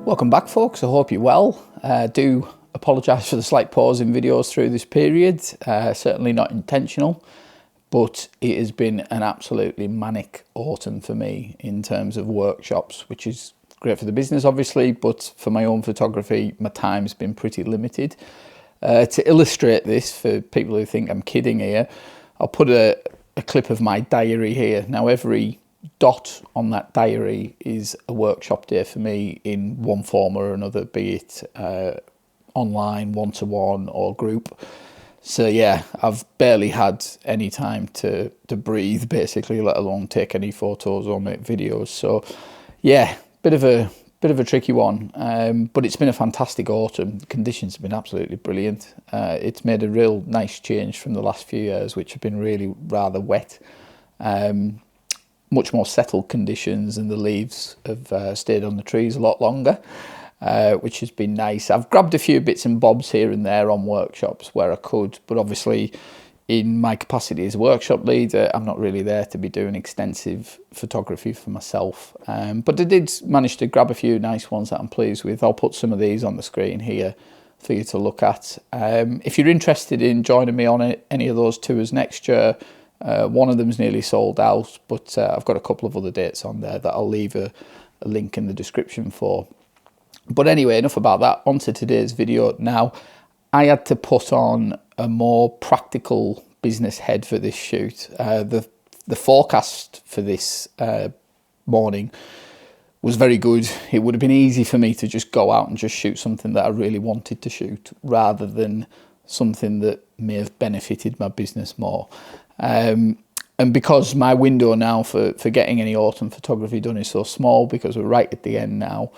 Welcome back, folks. I hope you're well. Do apologise for the slight pause in videos through this period. Certainly not intentional, but it has been an absolutely manic autumn for me in terms of workshops, which is great for the business, obviously, but for my own photography, my time's been pretty limited. To illustrate this, for people who think I'm kidding here, I'll put a clip of my diary here. Now, every dot on that diary is a workshop day for me in one form or another, be it online, one-to-one or group. So yeah, I've barely had any time to breathe, basically, let alone take any photos or make videos. So yeah, bit of a tricky one, but it's been a fantastic autumn. The conditions have been absolutely brilliant. It's made a real nice change from the last few years, which have been really rather wet. Much more settled conditions, and the leaves have stayed on the trees a lot longer, which has been nice. I've grabbed a few bits and bobs here and there on workshops where I could, but obviously in my capacity as a workshop leader, I'm not really there to be doing extensive photography for myself. But I did manage to grab a few nice ones that I'm pleased with. I'll put some of these on the screen here for you to look at. If you're interested in joining me on any of those tours next year, one of them's nearly sold out, but I've got a couple of other dates on there that I'll leave a link in the description for. But anyway, enough about that. On to today's video. Now, I had to put on a more practical business head for this shoot. The forecast for this morning was very good. It would have been easy for me to just go out and just shoot something that I really wanted to shoot, rather than something that may have benefited my business more. And because my window now for getting any autumn photography done is so small, because we're right at the end now,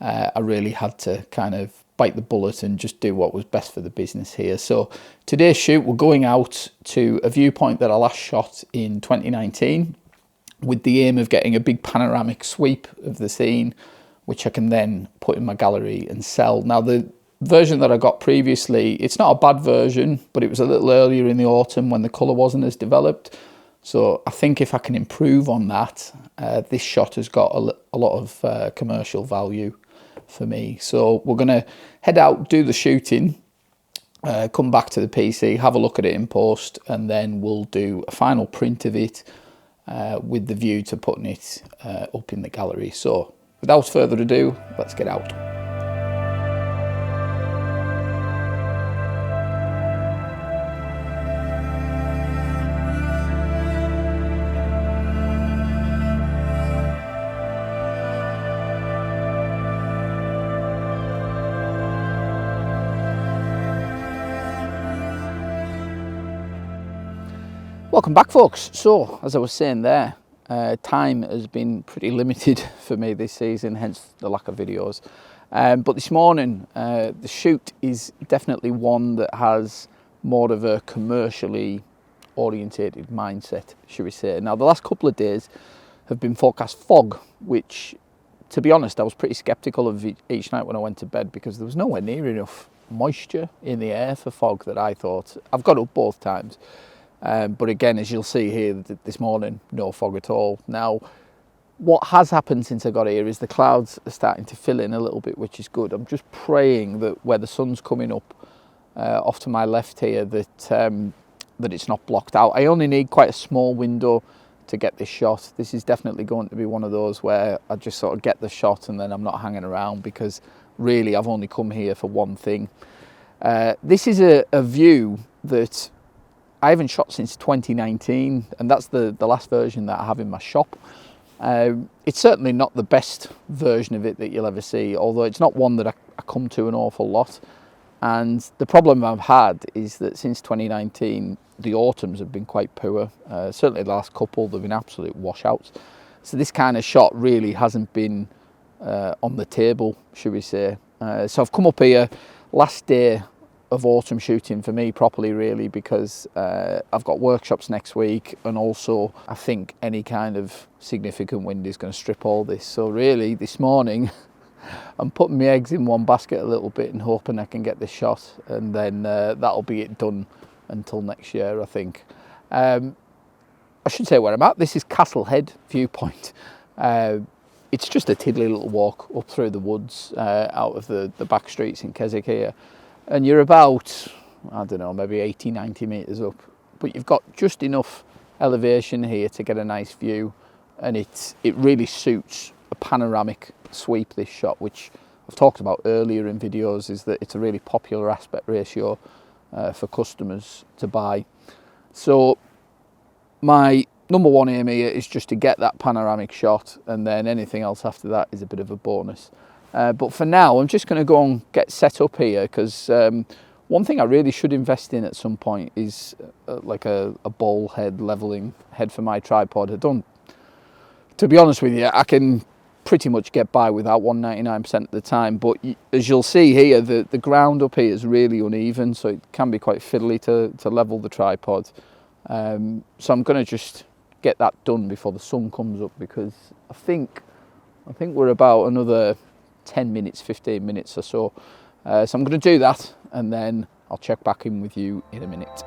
I really had to kind of bite the bullet and just do what was best for the business here. So today's shoot, we're going out to a viewpoint that I last shot in 2019 with the aim of getting a big panoramic sweep of the scene, which I can then put in my gallery and sell. Now, the version that I got previously, it's not a bad version, but it was a little earlier in the autumn when the colour wasn't as developed. So I think if I can improve on that, this shot has got a lot of commercial value for me. So we're going to head out, do the shooting, come back to the PC, have a look at it in post, and then we'll do a final print of it with the view to putting it up in the gallery. So without further ado, let's get out. Welcome back, folks. So, as I was saying there, time has been pretty limited for me this season, hence the lack of videos. But this morning, the shoot is definitely one that has more of a commercially orientated mindset, should we say. Now, the last couple of days have been forecast fog, which, to be honest, I was pretty sceptical of each night when I went to bed, because there was nowhere near enough moisture in the air for fog that I thought. I've got up both times. But again, as you'll see here this morning, no fog at all. Now, what has happened since I got here is the clouds are starting to fill in a little bit, which is good. I'm just praying that where the sun's coming up off to my left here, that it's not blocked out. I only need quite a small window to get this shot. This is definitely going to be one of those where I just sort of get the shot and then I'm not hanging around, because really I've only come here for one thing. This is a view that I haven't shot since 2019, and that's the last version that I have in my shop. It's certainly not the best version of it that you'll ever see, although it's not one that I come to an awful lot. And the problem I've had is that since 2019, the autumns have been quite poor. Certainly the last couple, they've been absolute washouts. So this kind of shot really hasn't been on the table, should we say. So I've come up here last day of autumn shooting for me properly, really, because I've got workshops next week, and also I think any kind of significant wind is going to strip all this. So really this morning I'm putting my eggs in one basket a little bit and hoping I can get this shot, and then that'll be it done until next year, I think. I should say where I'm at. This is Castle Head viewpoint. it's just a tiddly little walk up through the woods out of the back streets in Keswick here, and you're about, I don't know, maybe 80, 90 metres up, but you've got just enough elevation here to get a nice view, and it really suits a panoramic sweep, this shot, which I've talked about earlier in videos, is that it's a really popular aspect ratio for customers to buy. So my number one aim here is just to get that panoramic shot, and then anything else after that is a bit of a bonus. But for now, I'm just going to go and get set up here, because one thing I really should invest in at some point is like a ball head, leveling head for my tripod. I don't, to be honest with you, I can pretty much get by without one 99% of the time, but as you'll see here, the ground up here is really uneven, so it can be quite fiddly to level the tripod. So I'm going to just get that done before the sun comes up, because I think we're about another 10 minutes, 15 minutes or so. So I'm going to do that, and then I'll check back in with you in a minute.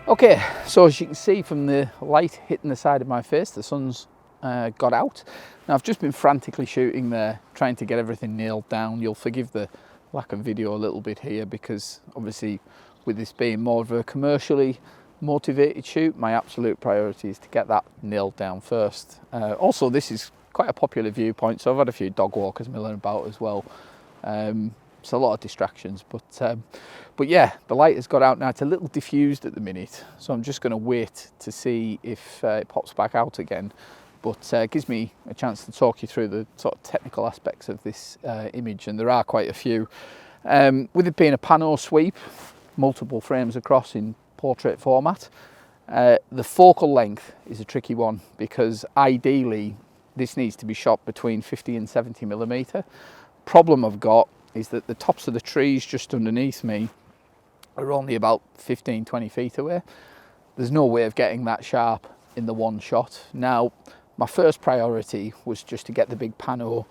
Okay, so as you can see from the light hitting the side of my face, the sun's got out. Now I've just been frantically shooting there, trying to get everything nailed down. You'll forgive the lack of video a little bit here, because obviously with this being more of a commercially motivated shoot, my absolute priority is to get that nailed down first. Also, this is quite a popular viewpoint, so I've had a few dog walkers milling about as well. It's a lot of distractions, but yeah, the light has got out now. It's a little diffused at the minute, so I'm just going to wait to see if it pops back out again. But it gives me a chance to talk you through the sort of technical aspects of this image, and there are quite a few. With it being a pano sweep, multiple frames across in portrait format, the focal length is a tricky one, because ideally this needs to be shot between 50 and 70 millimetre. Problem I've got is that the tops of the trees just underneath me are only about 15-20 feet away. There's no way of getting that sharp in the one shot. Now, my first priority was just to get the big pano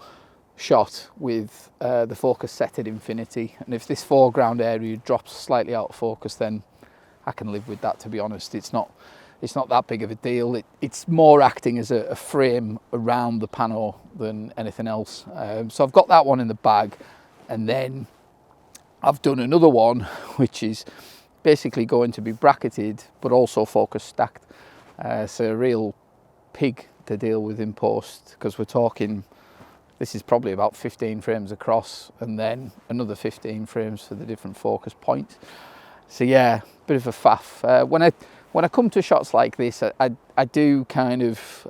shot with the focus set at infinity, and if this foreground area drops slightly out of focus, then I can live with that, to be honest. It's not that big of a deal. It's more acting as a frame around the pano than anything else. So I've got that one in the bag. And then I've done another one, which is basically going to be bracketed, but also focus stacked. So a real pig to deal with in post, because we're talking, this is probably about 15 frames across, and then another 15 frames for the different focus points. So yeah, bit of a faff. When I come to shots like this, I do kind of,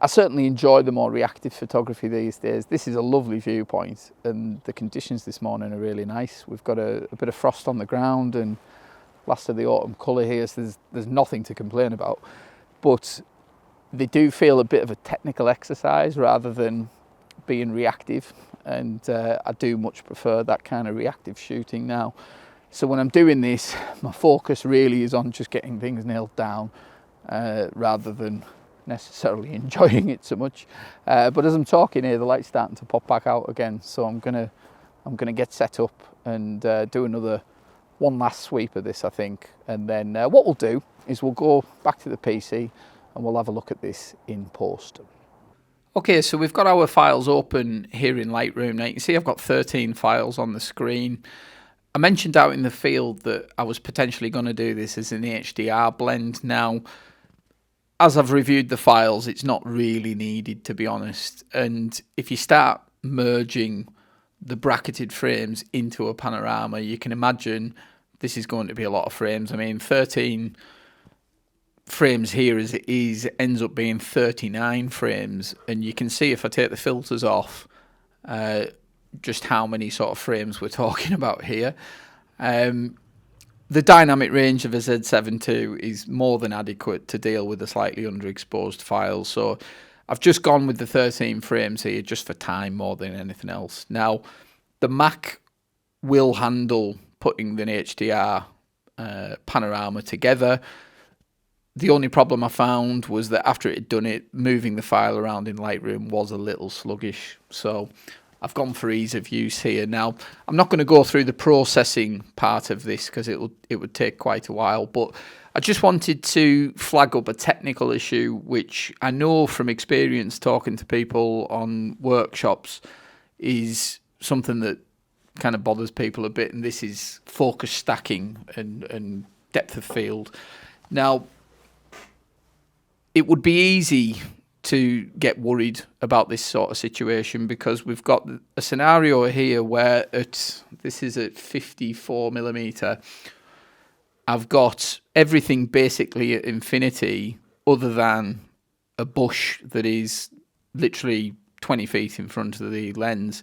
I certainly enjoy the more reactive photography these days. This is a lovely viewpoint, and the conditions this morning are really nice. We've got a bit of frost on the ground and last of the autumn colour here, so there's nothing to complain about. But they do feel a bit of a technical exercise rather than being reactive, and I do much prefer that kind of reactive shooting now. So when I'm doing this, my focus really is on just getting things nailed down rather than necessarily enjoying it so much. But as I'm talking here, the light's starting to pop back out again, so I'm gonna get set up and do another one last sweep of this, I think, and then what we'll do is we'll go back to the PC and we'll have a look at this in post. Okay, so we've got our files open here in Lightroom. Now you can see I've got 13 files on the screen. I mentioned out in the field that I was potentially going to do this as an HDR blend. Now, as I've reviewed the files, it's not really needed, to be honest. And if you start merging the bracketed frames into a panorama, you can imagine this is going to be a lot of frames. I mean, 13 frames here as it is ends up being 39 frames. And you can see if I take the filters off, just how many sort of frames we're talking about here. The dynamic range of a Z7 II is more than adequate to deal with the slightly underexposed files. So I've just gone with the 13 frames here just for time more than anything else. Now, the Mac will handle putting the HDR panorama together. The only problem I found was that after it had done it, moving the file around in Lightroom was a little sluggish. So I've gone for ease of use here. Now, I'm not going to go through the processing part of this because it would take quite a while, but I just wanted to flag up a technical issue, which I know from experience talking to people on workshops is something that kind of bothers people a bit, and this is focus stacking and depth of field. Now, it would be easy to get worried about this sort of situation because we've got a scenario here where this is at 54mm. I've got everything basically at infinity other than a bush that is literally 20 feet in front of the lens.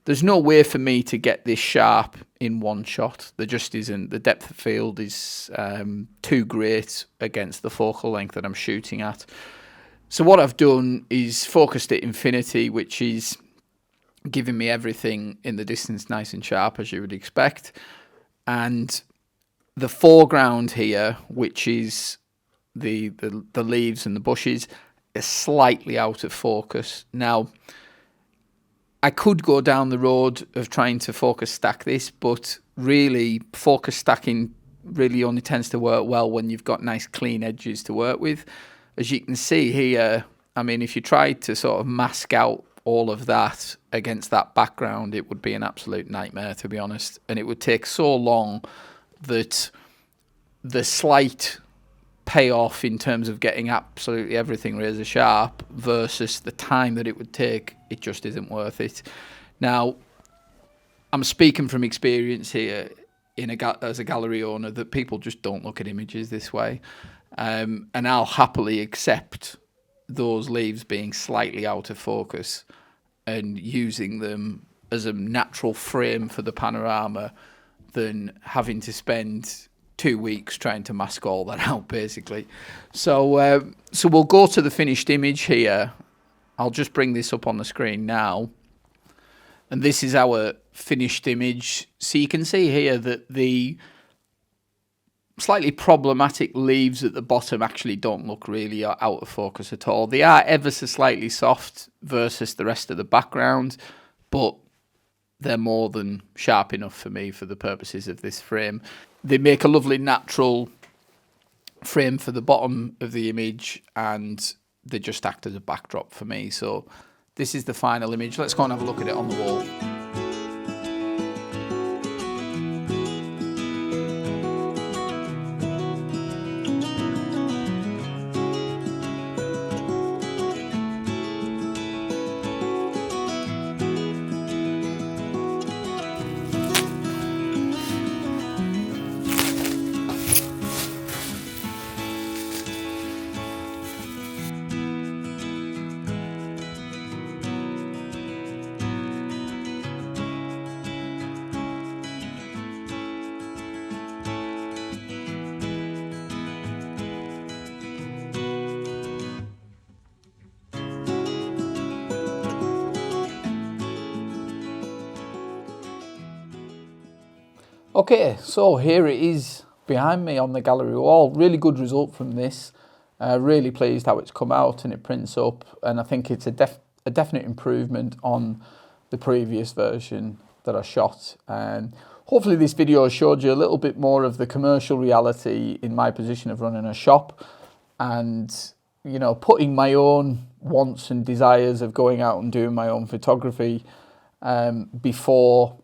There's no way for me to get this sharp in one shot. There just isn't. The depth of field is too great against the focal length that I'm shooting at. So what I've done is focused at infinity, which is giving me everything in the distance nice and sharp, as you would expect. And the foreground here, which is the leaves and the bushes, is slightly out of focus. Now, I could go down the road of trying to focus stack this, but really focus stacking really only tends to work well when you've got nice clean edges to work with. As you can see here, I mean, if you tried to sort of mask out all of that against that background, it would be an absolute nightmare, to be honest. And it would take so long that the slight payoff in terms of getting absolutely everything razor sharp versus the time that it would take, it just isn't worth it. Now, I'm speaking from experience here as a gallery owner that people just don't look at images this way. And I'll happily accept those leaves being slightly out of focus and using them as a natural frame for the panorama than having to spend 2 weeks trying to mask all that out, basically. So we'll go to the finished image here. I'll just bring this up on the screen now. And this is our finished image. So you can see here that the slightly problematic leaves at the bottom actually don't look really out of focus at all. They are ever so slightly soft versus the rest of the background, but they're more than sharp enough for me for the purposes of this frame. They make a lovely natural frame for the bottom of the image, and they just act as a backdrop for me. So this is the final image. Let's go and have a look at it on the wall. Okay, so here it is behind me on the gallery wall. Really good result from this. Really pleased how it's come out and it prints up, and I think it's a definite improvement on the previous version that I shot. And hopefully this video showed you a little bit more of the commercial reality in my position of running a shop, and you know, putting my own wants and desires of going out and doing my own photography before,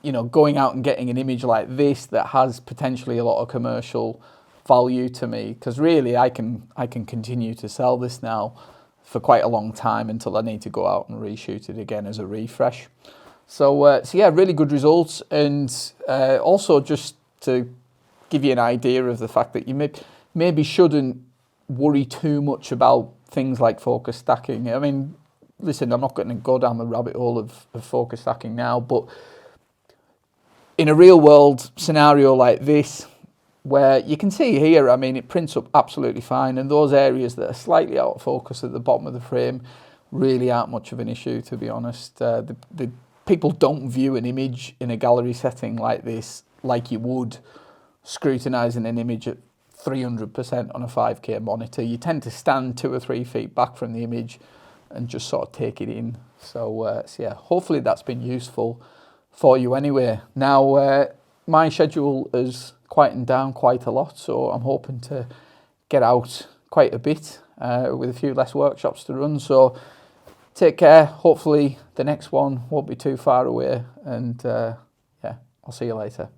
you know, going out and getting an image like this that has potentially a lot of commercial value to me, because really I can continue to sell this now for quite a long time until I need to go out and reshoot it again as a refresh. So yeah, really good results. And also just to give you an idea of the fact that you maybe shouldn't worry too much about things like focus stacking. I mean, listen, I'm not going to go down the rabbit hole of focus stacking now, but in a real world scenario like this, where you can see here, I mean, it prints up absolutely fine, and those areas that are slightly out of focus at the bottom of the frame really aren't much of an issue, to be honest. The people don't view an image in a gallery setting like this like you would scrutinising an image at 300% on a 5K monitor. You tend to stand 2 or 3 feet back from the image and just sort of take it in. So yeah, hopefully that's been useful for you anyway. Now, my schedule has quietened down quite a lot, so I'm hoping to get out quite a bit with a few less workshops to run. So take care. Hopefully the next one won't be too far away, and yeah, I'll see you later.